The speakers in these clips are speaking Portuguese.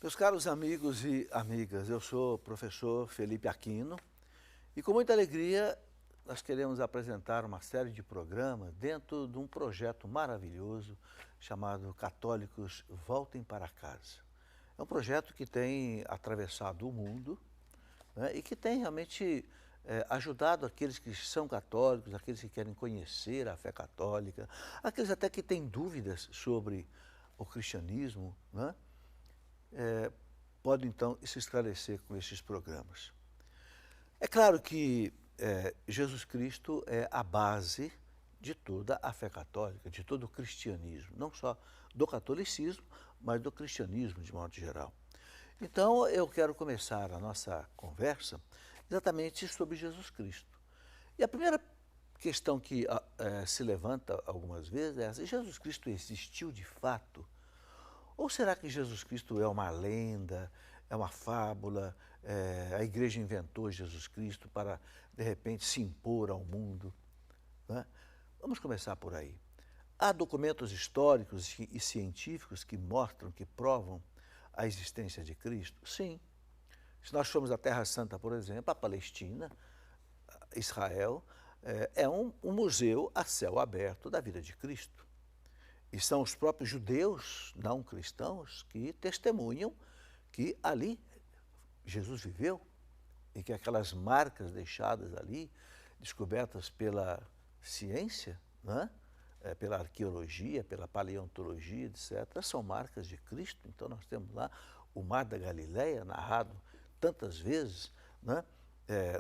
Meus caros amigos e amigas, eu sou o professor Felipe Aquino e com muita alegria nós queremos apresentar uma série de programas dentro de um projeto maravilhoso chamado Católicos Voltem para Casa. É um projeto que tem atravessado o mundo, né, e que tem realmente ajudado aqueles que são católicos, aqueles que querem conhecer a fé católica, aqueles até que têm dúvidas sobre o cristianismo, né? Pode então se esclarecer com esses programas. É claro que Jesus Cristo é a base de toda a fé católica, de todo o cristianismo, não só do catolicismo, mas do cristianismo de modo geral. Então eu quero começar a nossa conversa exatamente sobre Jesus Cristo. E a primeira questão que se levanta algumas vezes é essa: Jesus Cristo existiu de fato? Ou será que Jesus Cristo é uma lenda, é uma fábula, a igreja inventou Jesus Cristo para, de repente, se impor ao mundo? Né? Vamos começar por aí. Há documentos históricos e científicos que mostram, que provam a existência de Cristo? Sim. Se nós formos à Terra Santa, por exemplo, a Palestina, Israel, é um museu a céu aberto da vida de Cristo. E são os próprios judeus não cristãos que testemunham que ali Jesus viveu e que aquelas marcas deixadas ali, descobertas pela ciência, né? Pela arqueologia, pela paleontologia, etc., são marcas de Cristo. Então nós temos lá o Mar da Galileia, narrado tantas vezes, né?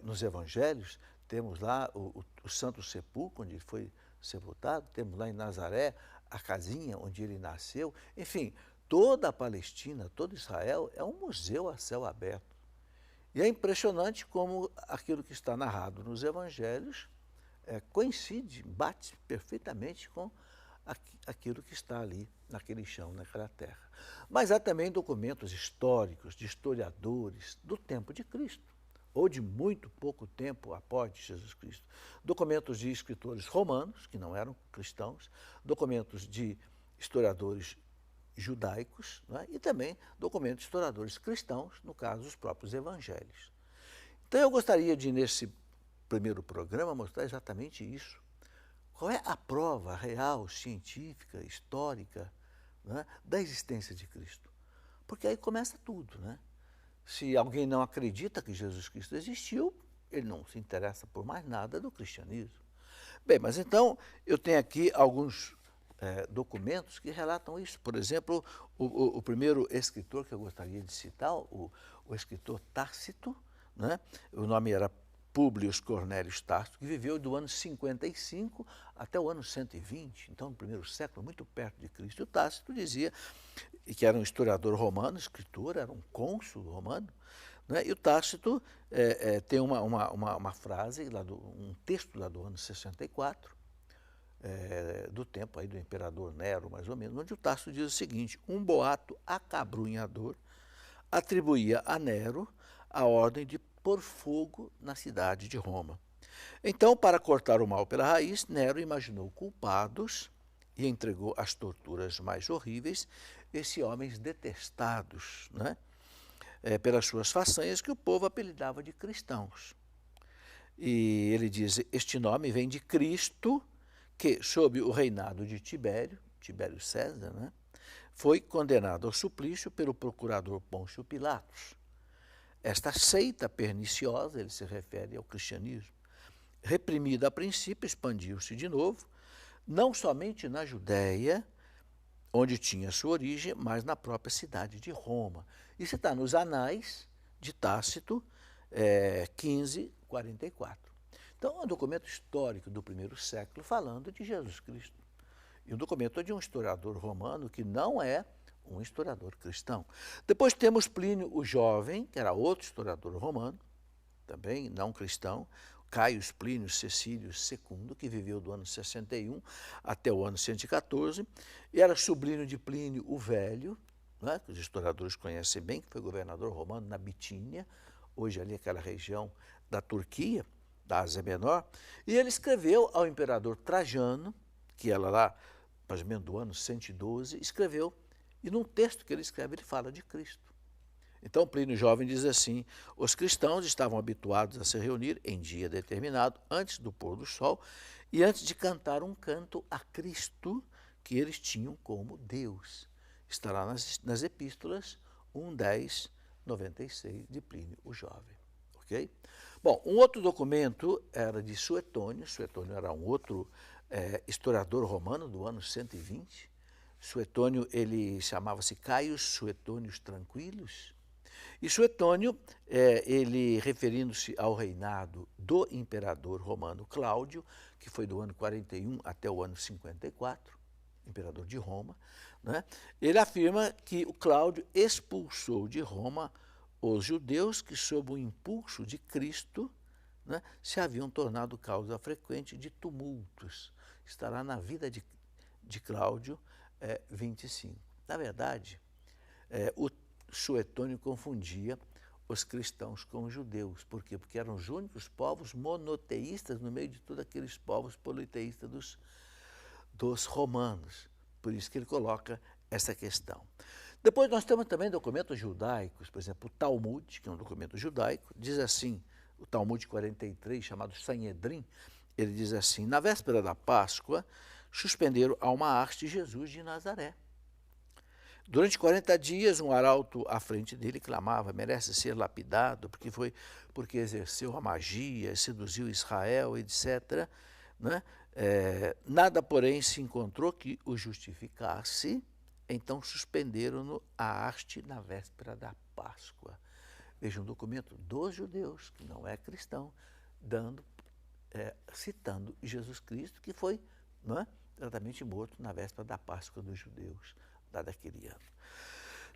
Nos evangelhos, temos lá o Santo Sepulcro, onde ele foi sepultado, temos lá em Nazaré a casinha onde ele nasceu. Enfim, toda a Palestina, todo Israel é um museu a céu aberto. E é impressionante como aquilo que está narrado nos evangelhos coincide, bate perfeitamente com aquilo que está ali, naquele chão, naquela terra. Mas há também documentos históricos, de historiadores do tempo de Cristo, ou de muito pouco tempo após Jesus Cristo. Documentos de escritores romanos, que não eram cristãos, documentos de historiadores judaicos, né? E também documentos de historiadores cristãos, no caso, os próprios evangelhos. Então eu gostaria de, nesse primeiro programa, mostrar exatamente isso. Qual é a prova real, científica, histórica, né, da existência de Cristo? Porque aí começa tudo, né? Se alguém não acredita que Jesus Cristo existiu, ele não se interessa por mais nada do cristianismo. Bem, mas então eu tenho aqui alguns documentos que relatam isso. Por exemplo, o primeiro escritor que eu gostaria de citar, o escritor Tácito, né? O nome era Públio Cornélio Tácito, que viveu do ano 55 até o ano 120, então no primeiro século, muito perto de Cristo. E o Tácito dizia que era um historiador romano, escritor, era um cônsul romano, né? E o Tácito tem uma frase, um texto lá do ano 64, do tempo aí do imperador Nero, mais ou menos, onde o Tácito diz o seguinte: um boato acabrunhador atribuía a Nero a ordem de pôr fogo na cidade de Roma. Então, para cortar o mal pela raiz, Nero imaginou culpados e entregou às torturas mais horríveis esses homens detestados, né? Pelas suas façanhas, que o povo apelidava de cristãos. E ele diz: este nome vem de Cristo, que, sob o reinado de Tibério César, né, foi condenado ao suplício pelo procurador Pôncio Pilatos. Esta seita perniciosa, ele se refere ao cristianismo, reprimida a princípio, expandiu-se de novo, não somente na Judéia, onde tinha sua origem, mas na própria cidade de Roma. Isso está nos Anais de Tácito, 1544. Então, é um documento histórico do primeiro século falando de Jesus Cristo. E um documento de um historiador romano que não é um historiador cristão. Depois temos Plínio o Jovem, que era outro historiador romano, também não cristão, Caio Plínio Cecílio II, que viveu do ano 61 até o ano 114, e era sobrinho de Plínio o Velho, né, que os historiadores conhecem bem, que foi governador romano na Bitínia, hoje ali aquela região da Turquia, da Ásia Menor, e ele escreveu ao imperador Trajano, que era lá, mais ou menos do ano 112, escreveu, e num texto que ele escreve, ele fala de Cristo. Então, Plínio Jovem diz assim: os cristãos estavam habituados a se reunir em dia determinado, antes do pôr do sol, e antes de cantar um canto a Cristo, que eles tinham como Deus. Estará nas epístolas 1:10, 96, de Plínio o Jovem. Ok? Bom, um outro documento era de Suetônio. Suetônio era um outro historiador romano do ano 120. Suetônio, ele chamava-se Caius Suetônios Tranquilos. E Suetônio, ele referindo-se ao reinado do imperador romano Cláudio, que foi do ano 41 até o ano 54, imperador de Roma, né? Ele afirma que o Cláudio expulsou de Roma os judeus que, sob o impulso de Cristo, né, se haviam tornado causa frequente de tumultos. Estará na vida de Cláudio 25. Na verdade, o Suetônio confundia os cristãos com os judeus. Por quê? Porque eram os únicos povos monoteístas no meio de todos aqueles povos politeístas dos romanos. Por isso que ele coloca essa questão. Depois nós temos também documentos judaicos, por exemplo, o Talmud, que é um documento judaico, diz assim, o Talmud 43, chamado Sanhedrin, ele diz assim: na véspera da Páscoa, suspenderam a uma haste Jesus de Nazaré. Durante 40 dias, um arauto à frente dele clamava: merece ser lapidado, porque exerceu a magia, seduziu Israel, etc. Né? Nada, porém, se encontrou que o justificasse, então suspenderam-no a haste na véspera da Páscoa. Veja, um documento dos judeus, que não é cristão, citando Jesus Cristo, que foi certamente morto na véspera da Páscoa dos judeus, lá daquele ano.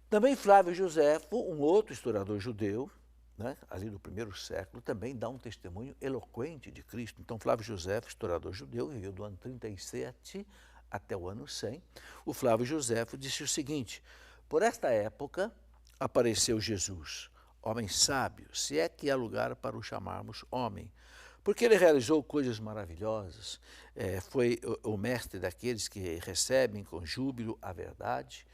Também Flávio Josefo, um outro historiador judeu, ali do primeiro século, também dá um testemunho eloquente de Cristo. Então, Flávio Josefo, historiador judeu, viveu do ano 37 até o ano 100. O Flávio Josefo disse o seguinte: por esta época apareceu Jesus, homem sábio, se é que há lugar para o chamarmos homem, porque ele realizou coisas maravilhosas, foi o mestre daqueles que recebem com júbilo a verdade,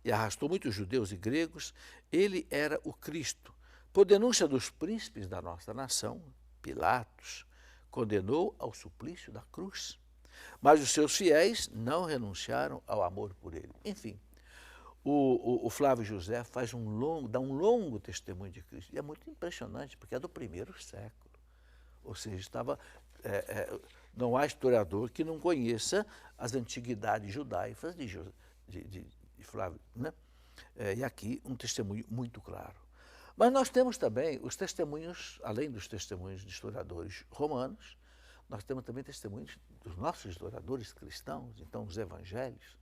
e arrastou muitos judeus e gregos. Ele era o Cristo. Por denúncia dos príncipes da nossa nação, Pilatos condenou ao suplício da cruz, mas os seus fiéis não renunciaram ao amor por ele. Enfim, o Flávio José dá um longo testemunho de Cristo. E é muito impressionante, porque é do primeiro século. Ou seja, não há historiador que não conheça as antiguidades judaicas de Flávio, né? E aqui um testemunho muito claro. Mas nós temos também os testemunhos, além dos testemunhos de historiadores romanos, nós temos também testemunhos dos nossos historiadores cristãos, então os evangelhos,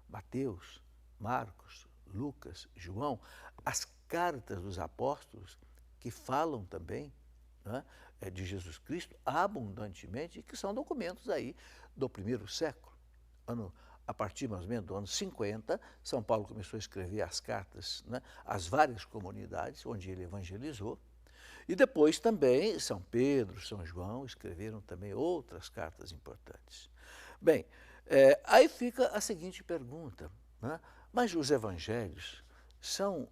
Mateus, Marcos, Lucas, João, as cartas dos apóstolos, que falam também, né, de Jesus Cristo abundantemente, e que são documentos aí do primeiro século. A partir mais ou menos do ano 50, São Paulo começou a escrever as cartas, né, às várias comunidades onde ele evangelizou. E depois também São Pedro, São João escreveram também outras cartas importantes. Bem, aí fica a seguinte pergunta, né? Mas os evangelhos são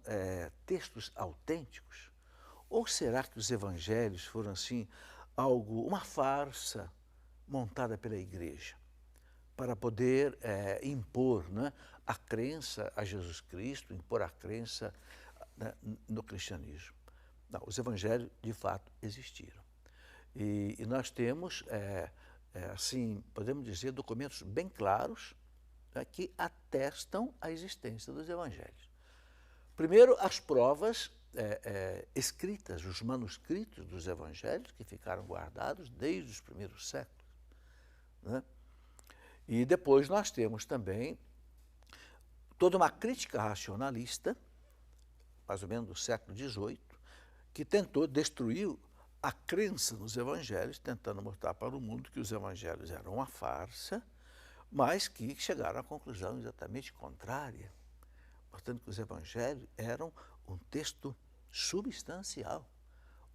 textos autênticos? Ou será que os evangelhos foram assim uma farsa montada pela igreja para poder impor, né, a crença a Jesus Cristo, impor a crença, né, no cristianismo? Não, os evangelhos de fato existiram. E nós temos, assim, podemos dizer, documentos bem claros, né, que atestam a existência dos evangelhos. Primeiro, as provas escritas, os manuscritos dos evangelhos, que ficaram guardados desde os primeiros séculos, né? E depois nós temos também toda uma crítica racionalista, mais ou menos do século XVIII, que tentou destruir a crença nos evangelhos, tentando mostrar para o mundo que os evangelhos eram uma farsa, mas que chegaram à conclusão exatamente contrária, mostrando que os evangelhos eram um texto substancial,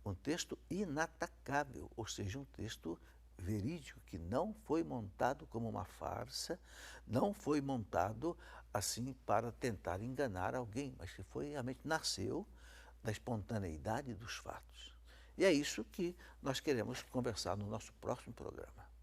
um texto inatacável, ou seja, um texto verídico, que não foi montado como uma farsa, não foi montado assim para tentar enganar alguém, mas que foi realmente nasceu da espontaneidade dos fatos. E é isso que nós queremos conversar no nosso próximo programa.